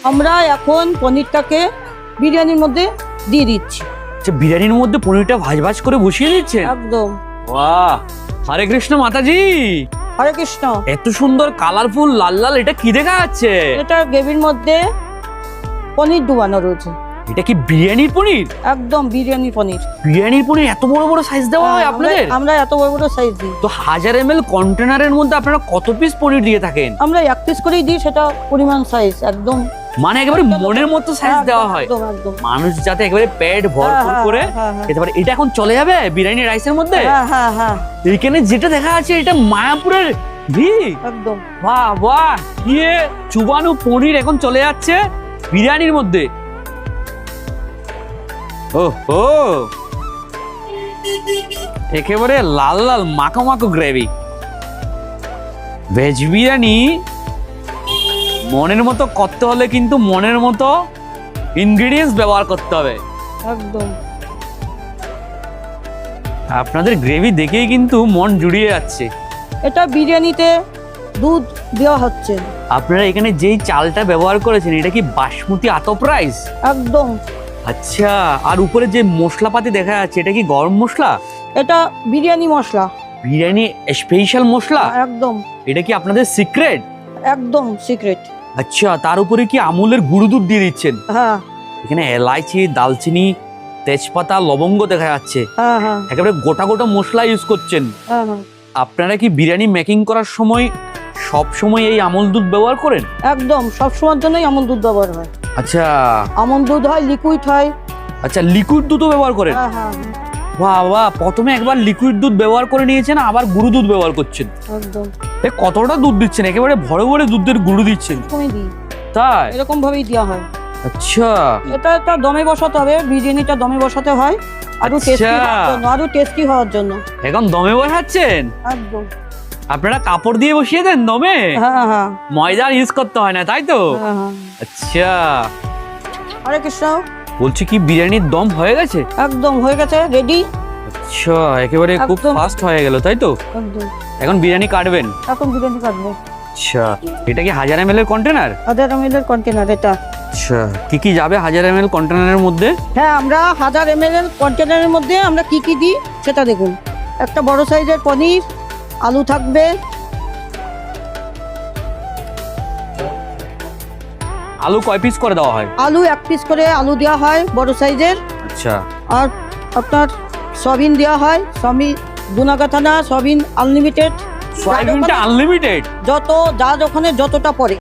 আমরা এখন পনিরটাকে বিরিয়ানির মধ্যে দিয়ে দিচ্ছি। আচ্ছা, বিরিয়ানির মধ্যে পনিরটা ভাজ ভাজ করে বসিয়ে দিচ্ছেন? একদম। বাহ, হরে কৃষ্ণ মাতাজি। হরে কৃষ্ণ। এত সুন্দর কালারফুল লাল লাল, এটা কি দেখা যাচ্ছে? এটা গ্রেভির মধ্যে পনির ডুবানো রয়েছে। এটা কি বিরিয়ানির পনির? একদম বিরিয়ানি পনির। বিরিয়ানির পনির এত বড় বড় সাইজ দেওয়া হয় আপনাদের? আমরা এত বড় বড় সাইজ দিই। তো 1000 ml কন্টেনারের মধ্যে আপনারা কত পিস পনির দিয়ে থাকেন? আমরা 1 পিস করেই দিই, সেটা পরিমাণ সাইজ একদম, মানে একেবারে মনের মতো সাইজ দেওয়া হয়, একদম একদম। মানুষ যাতে একেবারে পেট ভরপুর করে খেতে পারে। এটা এখন চলে যাবে বিরিয়ানি রাইসের মধ্যে? হ্যাঁ হ্যাঁ হ্যাঁ, এইখানে যেটা দেখা যাচ্ছে এটা মায়াপুরের ঘি। একদম। বাহ বাহ, ইয়ে চুবানো পনির এখন চলে যাচ্ছে বিরিয়ানির মধ্যে। ওহো, একেবারে লাল লাল মাখো মাখো গ্রেভি। ভেজ বিরিয়ানি মনের মতো করতে হলে কিন্তু মনের মতো ইনগ্রেডিয়েন্টস ব্যবহার করতে হবে। একদম। আপনাদের গ্রেভি দেখেই কিন্তু মন জুড়িয়ে যাচ্ছে। এটা বিরিয়ানিতে দুধ দেওয়া হচ্ছে। আপনারা এখানে যেই চালটা ব্যবহার করেছেন এটা কি বাসমতি আতপ রাইস? একদম। আচ্ছা, আর উপরে যে মশলাপাতি দেখা যাচ্ছে এটা কি গরম মশলা? এটা বিরিয়ানি মশলা, বিরিয়ানি স্পেশাল মশলা? একদম। এটা কি আপনাদের সিক্রেট? একদম সিক্রেট। আচ্ছা, তার উপরে কি আমুলের গুঁড়ো দুধ দিয়ে দিচ্ছেন? হ্যাঁ এখানে এলাইচি, দালচিনি, তেজপাতা, লবঙ্গ দেখা যাচ্ছে। হ্যাঁ হ্যাঁ একেবারে গোটা গোটা মশলা ইউজ করছেন। হ্যাঁ হ্যাঁ, আপনারা কি বিরিয়ানি মেকিং করার সময় সব সময় এই আমুল দুধ ব্যবহার করেন? একদম। সব সময়ের জন্যই আমন্ড দুধ ব্যবহার হয়। আচ্ছা আমন্ড দুধ হয়, লিকুইড হয়। আচ্ছা, লিকুইড দুধও ব্যবহার করেন? হ্যাঁ হ্যাঁ, বাহ বাহ, প্রথমে একবার লিকুইড দুধ ব্যবহার করে নিয়েছেন, আবার গুঁড়ো দুধ ব্যবহার করছেন। একদম। এ কতটা দুধ দিচ্ছেন? একেবারে ভরে ভরে দুধের গুঁড়ো দিচ্ছেন? এরকমই দিই, তাই? এরকম ভাবেই দেওয়া হয়। আচ্ছা, এটা একটা দমে বসাতে হবে, বিরিয়ানিটা দমে বসাতে হয় আরো আচ্ছা। টেস্টি হওয়ার জন্য, আরো টেস্টি হওয়ার জন্য। এখন দমে বসাচ্ছেন? একদম। আপনারা কাপড় দিয়ে বসিয়ে দেন দমে? হ্যাঁ হ্যাঁ ময়দা ইউজ করতে হয় না, তাই তো? হ্যাঁ হ্যাঁ। আচ্ছা, হরে কৃষ্ণ। বলছি কি বিরিয়ানির দম হয়ে গেছে? একদম হয়ে গেছে, রেডি। আচ্ছা, একেবারে খুব একদম। ফাস্ট হয়ে গেল, তাই তো? একদম। এখন বিরিয়ানি কাটবেন? এখন বিরিয়ানি কাটবো। আচ্ছা, এটা কি 1000 ml এর কন্টেনার? 1000 ml এর কন্টেনার এটা। আচ্ছা, কি কি যাবে 1000 ml কন্টেনারের মধ্যে? হ্যাঁ, আমরা 1000 ml এর কন্টেনারের মধ্যে আমরা কি কি দিই সেটা দেখুন। একটা বড় সাইজের পনির, আলু থাকবে, আলু কয় পিস করে দেওয়া হয়? আলু 1 পিস করে আলু দেওয়া হয় বড় সাইজের। আচ্ছা, আর আপনার সয়াবিন দেওয়া হয়, সয়াবিন দুনাগাথানা, সয়াবিন আনলিমিটেড। সয়াবিনটা আনলিমিটেড? যত যা ওখানে যতটা পড়ে